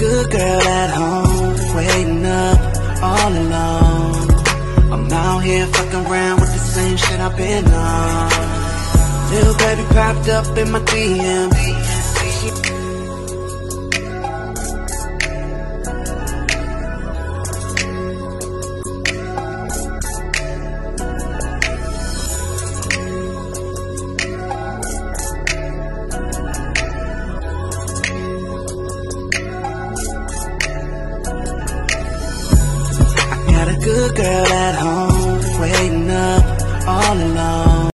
good girl at home, waiting up all alone. I'm out here fucking around with the same shit I've been on. Little baby popped up in my DM. Got a good girl at home, waiting up all alone.